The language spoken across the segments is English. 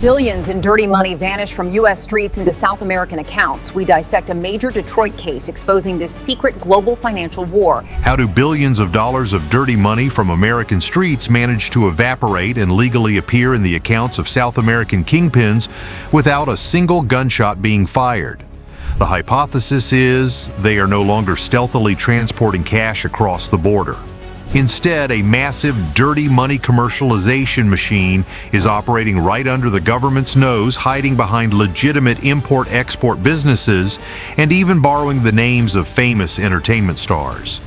Billions in dirty money vanish from U.S. streets into South American accounts. We dissect a major Detroit case exposing this secret global financial war. How do billions of dollars of dirty money from American streets manage to evaporate and legally appear in the accounts of South American kingpins without a single gunshot being fired? The hypothesis is they are no longer stealthily transporting cash across the border. Instead, a massive dirty money commercialization machine is operating right under the government's nose, hiding behind legitimate import-export businesses and even borrowing the names of famous entertainment stars.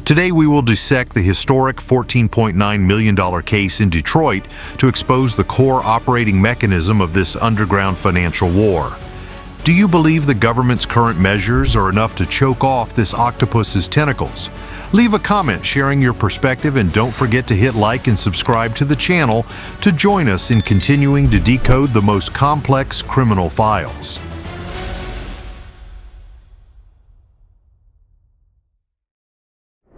Today, we will dissect the historic $14.9 million case in Detroit to expose the core operating mechanism of this underground financial war. Do you believe the government's current measures are enough to choke off this octopus's tentacles? Leave a comment sharing your perspective, and don't forget to hit like and subscribe to the channel to join us in continuing to decode the most complex criminal files.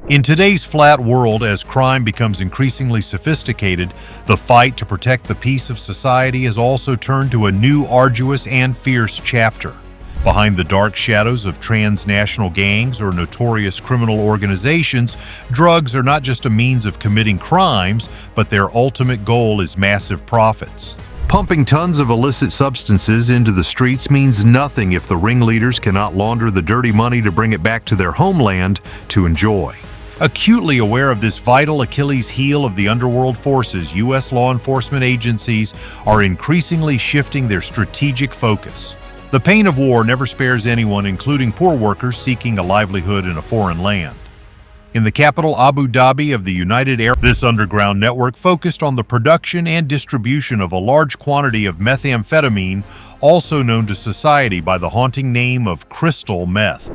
In today's flat world, as crime becomes increasingly sophisticated, the fight to protect the peace of society has also turned to a new, arduous, and fierce chapter. Behind the dark shadows of transnational gangs or notorious criminal organizations, drugs are not just a means of committing crimes, but their ultimate goal is massive profits. Pumping tons of illicit substances into the streets means nothing if the ringleaders cannot launder the dirty money to bring it back to their homeland to enjoy. Acutely aware of this vital Achilles heel of the underworld forces, U.S. law enforcement agencies are increasingly shifting their strategic focus. The pain of war never spares anyone, including poor workers seeking a livelihood in a foreign land. In the capital Abu Dhabi of the United Arab Emirates, this underground network focused on the production and distribution of a large quantity of methamphetamine, also known to society by the haunting name of crystal meth.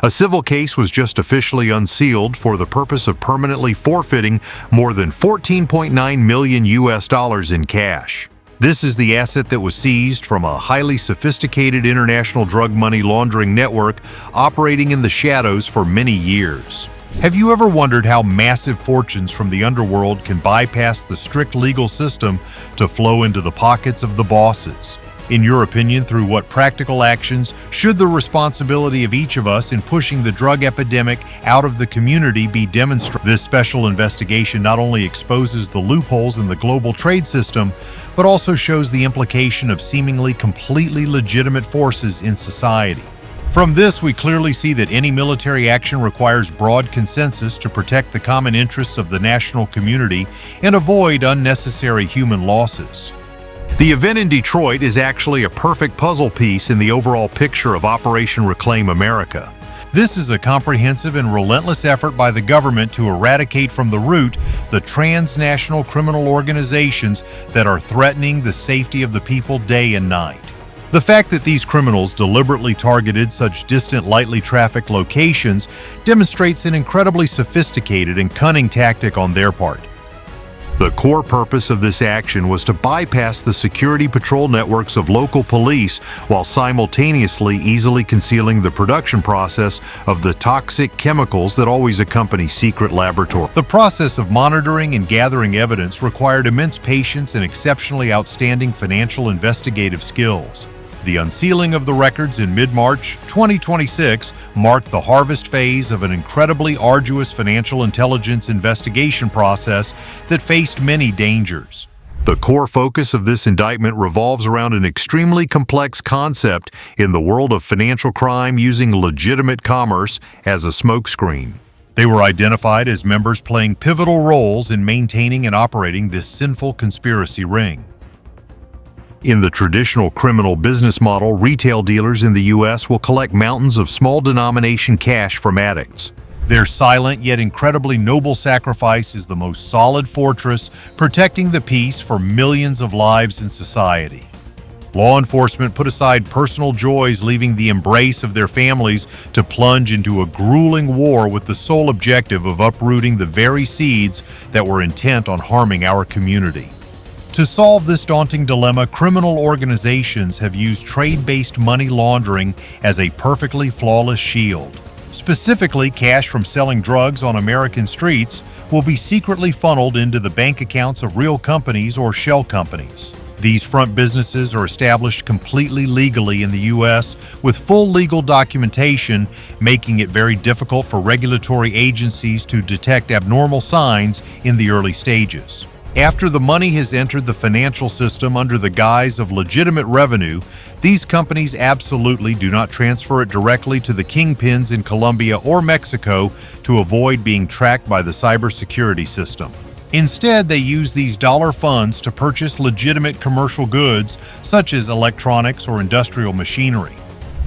A civil case was just officially unsealed for the purpose of permanently forfeiting more than $14.9 million in cash. This is the asset that was seized from a highly sophisticated international drug money laundering network operating in the shadows for many years. Have you ever wondered how massive fortunes from the underworld can bypass the strict legal system to flow into the pockets of the bosses? In your opinion, through what practical actions should the responsibility of each of us in pushing the drug epidemic out of the community be demonstrated? This special investigation not only exposes the loopholes in the global trade system, but also shows the implication of seemingly completely legitimate forces in society. From this, we clearly see that any military action requires broad consensus to protect the common interests of the national community and avoid unnecessary human losses. The event in Detroit is actually a perfect puzzle piece in the overall picture of Operation Reclaim America. This is a comprehensive and relentless effort by the government to eradicate from the root the transnational criminal organizations that are threatening the safety of the people day and night. The fact that these criminals deliberately targeted such distant, lightly trafficked locations demonstrates an incredibly sophisticated and cunning tactic on their part. The core purpose of this action was to bypass the security patrol networks of local police while simultaneously easily concealing the production process of the toxic chemicals that always accompany secret laboratories. The process of monitoring and gathering evidence required immense patience and exceptionally outstanding financial investigative skills. The unsealing of the records in mid-March 2026 marked the harvest phase of an incredibly arduous financial intelligence investigation process that faced many dangers. The core focus of this indictment revolves around an extremely complex concept in the world of financial crime, using legitimate commerce as a smokescreen. They were identified as members playing pivotal roles in maintaining and operating this sinful conspiracy ring. In the traditional criminal business model, retail dealers in the U.S. will collect mountains of small denomination cash from addicts. Their silent yet incredibly noble sacrifice is the most solid fortress protecting the peace for millions of lives in society. Law enforcement put aside personal joys, leaving the embrace of their families to plunge into a grueling war with the sole objective of uprooting the very seeds that were intent on harming our community. To solve this daunting dilemma, criminal organizations have used trade-based money laundering as a perfectly flawless shield. Specifically, cash from selling drugs on American streets will be secretly funneled into the bank accounts of real companies or shell companies. These front businesses are established completely legally in the U.S. with full legal documentation, making it very difficult for regulatory agencies to detect abnormal signs in the early stages. After the money has entered the financial system under the guise of legitimate revenue, these companies absolutely do not transfer it directly to the kingpins in Colombia or Mexico to avoid being tracked by the cybersecurity system. Instead, they use these dollar funds to purchase legitimate commercial goods such as electronics or industrial machinery.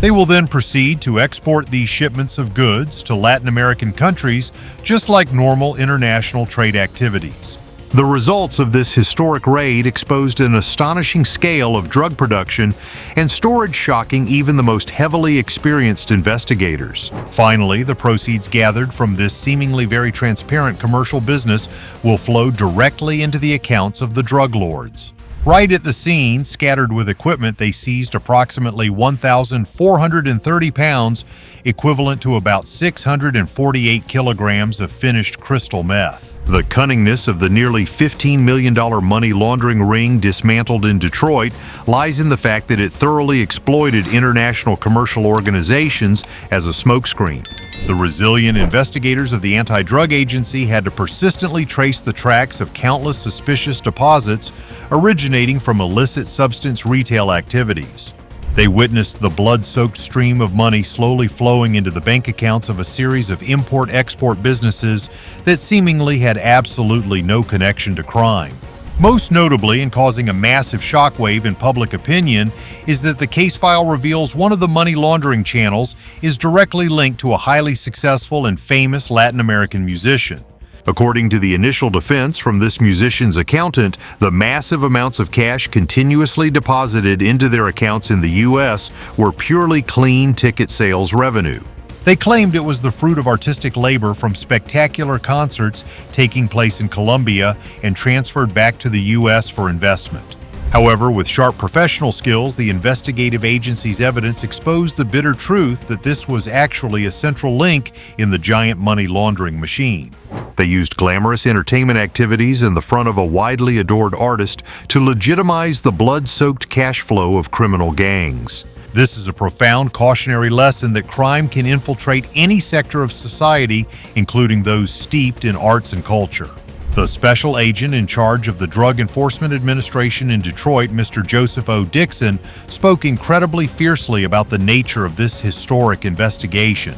They will then proceed to export these shipments of goods to Latin American countries just like normal international trade activities. The results of this historic raid exposed an astonishing scale of drug production and storage, shocking even the most heavily experienced investigators. Finally, the proceeds gathered from this seemingly very transparent commercial business will flow directly into the accounts of the drug lords. Right at the scene, scattered with equipment, they seized approximately 1,430 pounds, equivalent to about 648 kilograms of finished crystal meth. The cunningness of the nearly $15 million money laundering ring dismantled in Detroit lies in the fact that it thoroughly exploited international commercial organizations as a smokescreen. The resilient investigators of the anti-drug agency had to persistently trace the tracks of countless suspicious deposits originating from illicit substance retail activities. They witnessed the blood-soaked stream of money slowly flowing into the bank accounts of a series of import-export businesses that seemingly had absolutely no connection to crime. Most notably, and causing a massive shockwave in public opinion, is that the case file reveals one of the money laundering channels is directly linked to a highly successful and famous Latin American musician. According to the initial defense from this musician's accountant, the massive amounts of cash continuously deposited into their accounts in the U.S. were purely clean ticket sales revenue. They claimed it was the fruit of artistic labor from spectacular concerts taking place in Colombia and transferred back to the U.S. for investment. However, with sharp professional skills, the investigative agency's evidence exposed the bitter truth that this was actually a central link in the giant money laundering machine. They used glamorous entertainment activities in the front of a widely adored artist to legitimize the blood-soaked cash flow of criminal gangs. This is a profound cautionary lesson that crime can infiltrate any sector of society, including those steeped in arts and culture. The special agent in charge of the Drug Enforcement Administration in Detroit, Mr. Joseph O. Dixon, spoke incredibly fiercely about the nature of this historic investigation.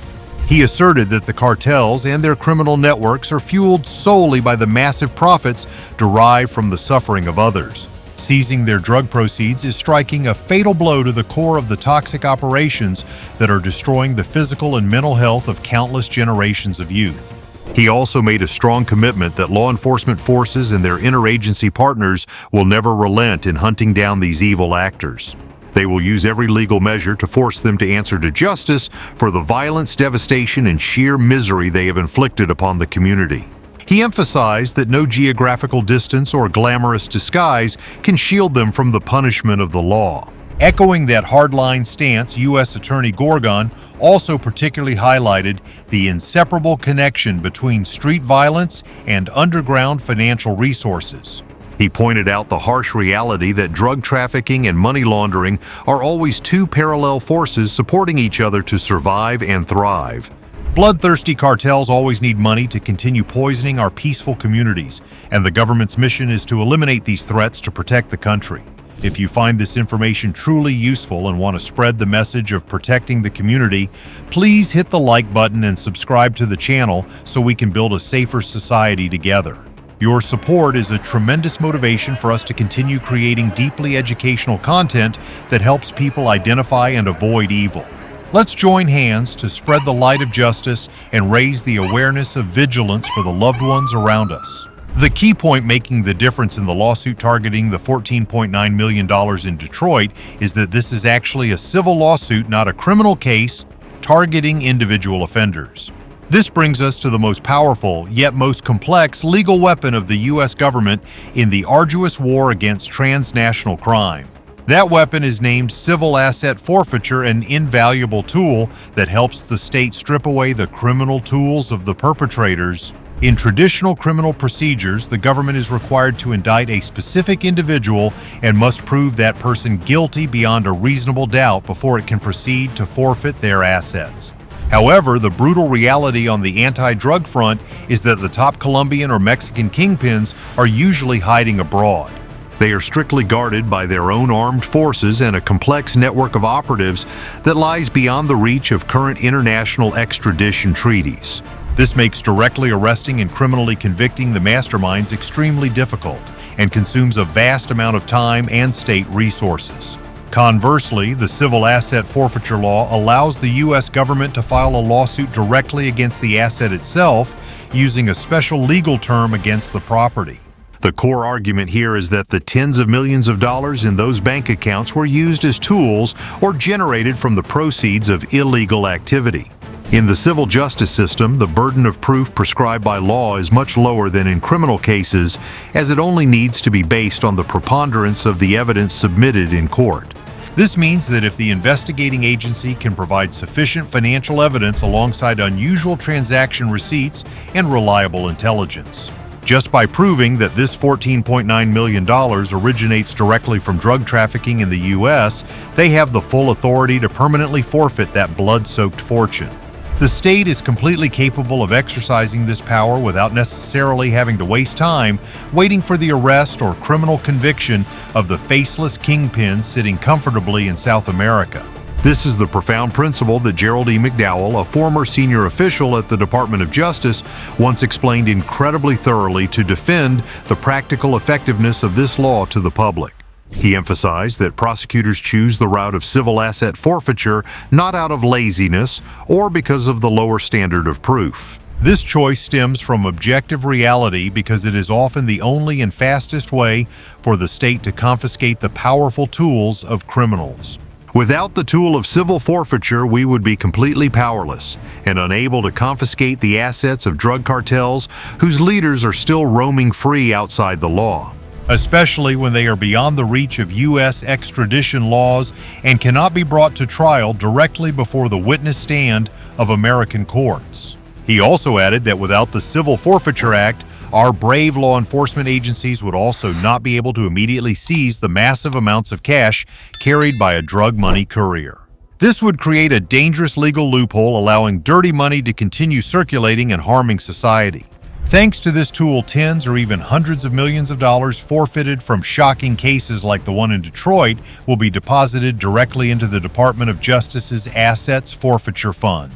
He asserted that the cartels and their criminal networks are fueled solely by the massive profits derived from the suffering of others. Seizing their drug proceeds is striking a fatal blow to the core of the toxic operations that are destroying the physical and mental health of countless generations of youth. He also made a strong commitment that law enforcement forces and their interagency partners will never relent in hunting down these evil actors. They will use every legal measure to force them to answer to justice for the violence, devastation, and sheer misery they have inflicted upon the community. He emphasized that no geographical distance or glamorous disguise can shield them from the punishment of the law. Echoing that hardline stance, U.S. Attorney Gorgon also particularly highlighted the inseparable connection between street violence and underground financial resources. He pointed out the harsh reality that drug trafficking and money laundering are always two parallel forces supporting each other to survive and thrive. Bloodthirsty cartels always need money to continue poisoning our peaceful communities, and the government's mission is to eliminate these threats to protect the country. If you find this information truly useful and want to spread the message of protecting the community, please hit the like button and subscribe to the channel so we can build a safer society together. Your support is a tremendous motivation for us to continue creating deeply educational content that helps people identify and avoid evil. Let's join hands to spread the light of justice and raise the awareness of vigilance for the loved ones around us. The key point making the difference in the lawsuit targeting the $14.9 million in Detroit is that this is actually a civil lawsuit, not a criminal case, targeting individual offenders. This brings us to the most powerful, yet most complex, legal weapon of the U.S. government in the arduous war against transnational crime. That weapon is named civil asset forfeiture, an invaluable tool that helps the state strip away the criminal tools of the perpetrators. In traditional criminal procedures, the government is required to indict a specific individual and must prove that person guilty beyond a reasonable doubt before it can proceed to forfeit their assets. However, the brutal reality on the anti-drug front is that the top Colombian or Mexican kingpins are usually hiding abroad. They are strictly guarded by their own armed forces and a complex network of operatives that lies beyond the reach of current international extradition treaties. This makes directly arresting and criminally convicting the masterminds extremely difficult and consumes a vast amount of time and state resources. Conversely, the civil asset forfeiture law allows the U.S. government to file a lawsuit directly against the asset itself using a special legal term against the property. The core argument here is that the tens of millions of dollars in those bank accounts were used as tools or generated from the proceeds of illegal activity. In the civil justice system, the burden of proof prescribed by law is much lower than in criminal cases, as it only needs to be based on the preponderance of the evidence submitted in court. This means that if the investigating agency can provide sufficient financial evidence alongside unusual transaction receipts and reliable intelligence, just by proving that this $14.9 million originates directly from drug trafficking in the U.S., they have the full authority to permanently forfeit that blood-soaked fortune. The state is completely capable of exercising this power without necessarily having to waste time waiting for the arrest or criminal conviction of the faceless kingpin sitting comfortably in South America. This is the profound principle that Gerald E. McDowell, a former senior official at the Department of Justice, once explained incredibly thoroughly to defend the practical effectiveness of this law to the public. He emphasized that prosecutors choose the route of civil asset forfeiture not out of laziness or because of the lower standard of proof. This choice stems from objective reality because it is often the only and fastest way for the state to confiscate the powerful tools of criminals. Without the tool of civil forfeiture, we would be completely powerless and unable to confiscate the assets of drug cartels whose leaders are still roaming free outside the law, especially when they are beyond the reach of U.S. extradition laws and cannot be brought to trial directly before the witness stand of American courts. He also added that without the Civil Forfeiture Act, our brave law enforcement agencies would also not be able to immediately seize the massive amounts of cash carried by a drug money courier. This would create a dangerous legal loophole allowing dirty money to continue circulating and harming society. Thanks to this tool, tens or even hundreds of millions of dollars forfeited from shocking cases like the one in Detroit will be deposited directly into the Department of Justice's Assets Forfeiture Fund.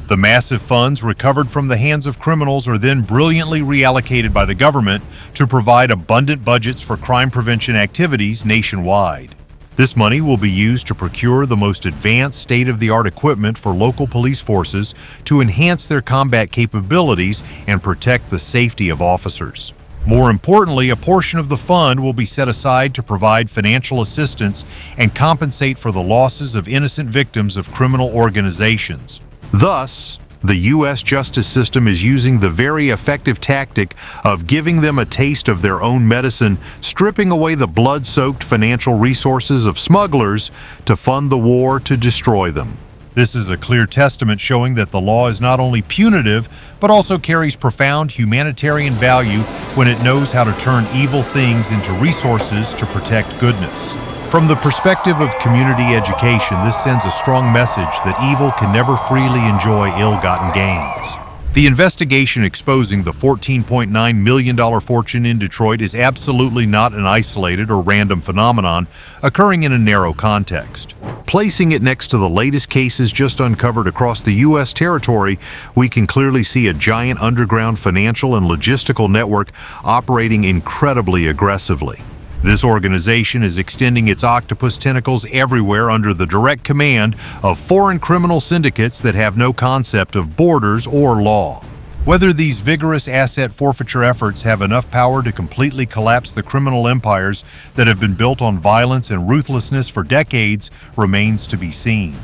The massive funds recovered from the hands of criminals are then brilliantly reallocated by the government to provide abundant budgets for crime prevention activities nationwide. This money will be used to procure the most advanced state-of-the-art equipment for local police forces to enhance their combat capabilities and protect the safety of officers. More importantly, a portion of the fund will be set aside to provide financial assistance and compensate for the losses of innocent victims of criminal organizations. Thus, the U.S. justice system is using the very effective tactic of giving them a taste of their own medicine, stripping away the blood-soaked financial resources of smugglers to fund the war to destroy them. This is a clear testament showing that the law is not only punitive, but also carries profound humanitarian value when it knows how to turn evil things into resources to protect goodness. From the perspective of community education, this sends a strong message that evil can never freely enjoy ill-gotten gains. The investigation exposing the $14.9 million fortune in Detroit is absolutely not an isolated or random phenomenon occurring in a narrow context. Placing it next to the latest cases just uncovered across the U.S. territory, we can clearly see a giant underground financial and logistical network operating incredibly aggressively. This organization is extending its octopus tentacles everywhere under the direct command of foreign criminal syndicates that have no concept of borders or law. Whether these vigorous asset forfeiture efforts have enough power to completely collapse the criminal empires that have been built on violence and ruthlessness for decades remains to be seen.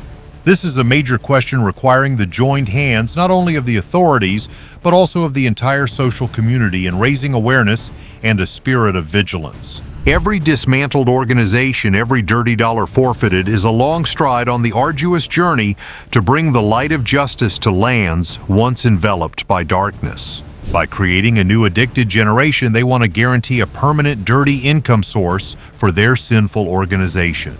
This is a major question requiring the joined hands not only of the authorities, but also of the entire social community in raising awareness and a spirit of vigilance. Every dismantled organization, every dirty dollar forfeited is a long stride on the arduous journey to bring the light of justice to lands once enveloped by darkness. By creating a new addicted generation, they want to guarantee a permanent dirty income source for their sinful organization.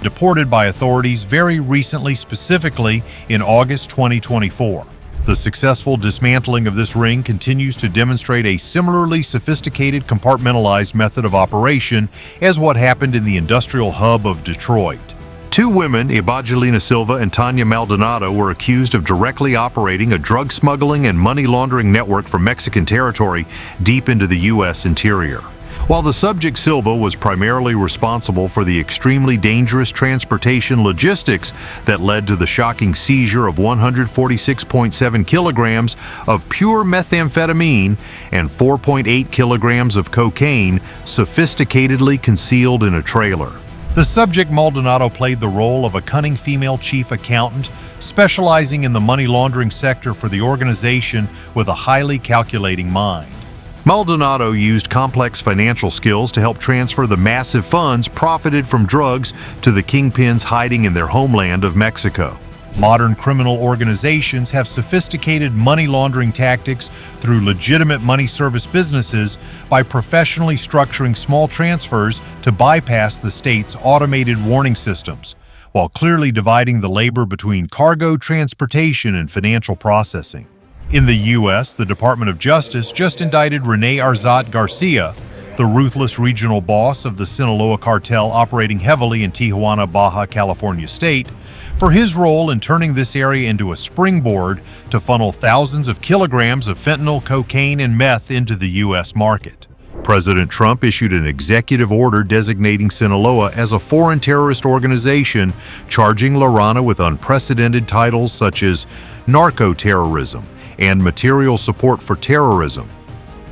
Deported by authorities very recently, specifically in August 2024. The successful dismantling of this ring continues to demonstrate a similarly sophisticated compartmentalized method of operation as what happened in the industrial hub of Detroit. Two women, Evangelina Silva and Tanya Maldonado, were accused of directly operating a drug smuggling and money laundering network from Mexican territory deep into the U.S. interior. While the subject Silva was primarily responsible for the extremely dangerous transportation logistics that led to the shocking seizure of 146.7 kilograms of pure methamphetamine and 4.8 kilograms of cocaine sophisticatedly concealed in a trailer. The subject Maldonado played the role of a cunning female chief accountant specializing in the money laundering sector for the organization with a highly calculating mind. Maldonado used complex financial skills to help transfer the massive funds profited from drugs to the kingpins hiding in their homeland of Mexico. Modern criminal organizations have sophisticated money laundering tactics through legitimate money service businesses by professionally structuring small transfers to bypass the state's automated warning systems, while clearly dividing the labor between cargo transportation and financial processing. In the U.S., the Department of Justice just indicted Rene Arzat Garcia, the ruthless regional boss of the Sinaloa cartel operating heavily in Tijuana, Baja California state, for his role in turning this area into a springboard to funnel thousands of kilograms of fentanyl, cocaine, and meth into the U.S. market. President Trump issued an executive order designating Sinaloa as a foreign terrorist organization, charging La Rana with unprecedented titles such as narco-terrorism and material support for terrorism,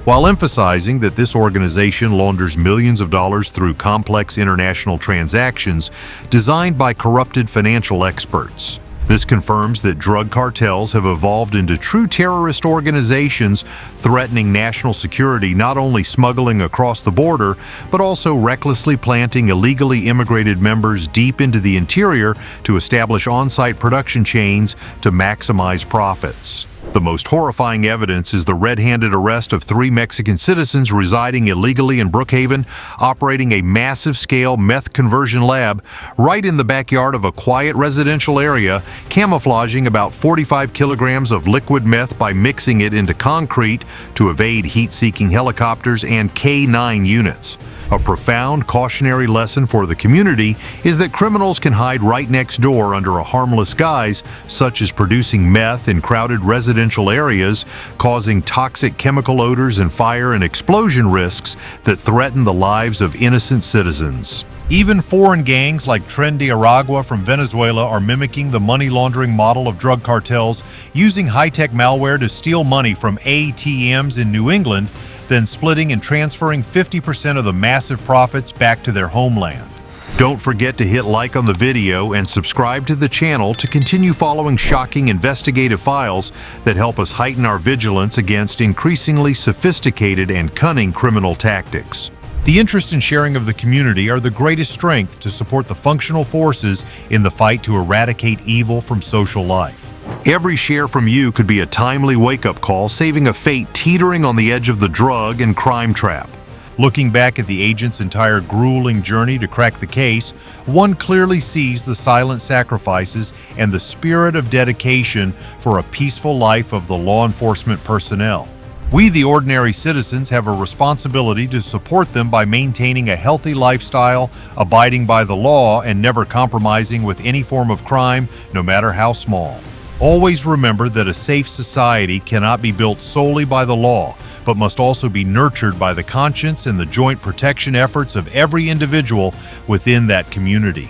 while emphasizing that this organization launders millions of dollars through complex international transactions designed by corrupted financial experts. This confirms that drug cartels have evolved into true terrorist organizations threatening national security, not only smuggling across the border, but also recklessly planting illegally immigrated members deep into the interior to establish on-site production chains to maximize profits. The most horrifying evidence is the red-handed arrest of 3 Mexican citizens residing illegally in Brookhaven, operating a massive-scale meth conversion lab right in the backyard of a quiet residential area, camouflaging about 45 kilograms of liquid meth by mixing it into concrete to evade heat-seeking helicopters and K-9 units. A profound cautionary lesson for the community is that criminals can hide right next door under a harmless guise, such as producing meth in crowded residential areas, causing toxic chemical odors and fire and explosion risks that threaten the lives of innocent citizens. Even foreign gangs like Tren de Aragua from Venezuela are mimicking the money laundering model of drug cartels, using high-tech malware to steal money from ATMs in New England, then splitting and transferring 50% of the massive profits back to their homeland. Don't forget to hit like on the video and subscribe to the channel to continue following shocking investigative files that help us heighten our vigilance against increasingly sophisticated and cunning criminal tactics. The interest and sharing of the community are the greatest strength to support the functional forces in the fight to eradicate evil from social life. Every share from you could be a timely wake-up call, saving a fate teetering on the edge of the drug and crime trap. Looking back at the agent's entire grueling journey to crack the case, one clearly sees the silent sacrifices and the spirit of dedication for a peaceful life of the law enforcement personnel. We, the ordinary citizens, have a responsibility to support them by maintaining a healthy lifestyle, abiding by the law, and never compromising with any form of crime, no matter how small. Always remember that a safe society cannot be built solely by the law, but must also be nurtured by the conscience and the joint protection efforts of every individual within that community.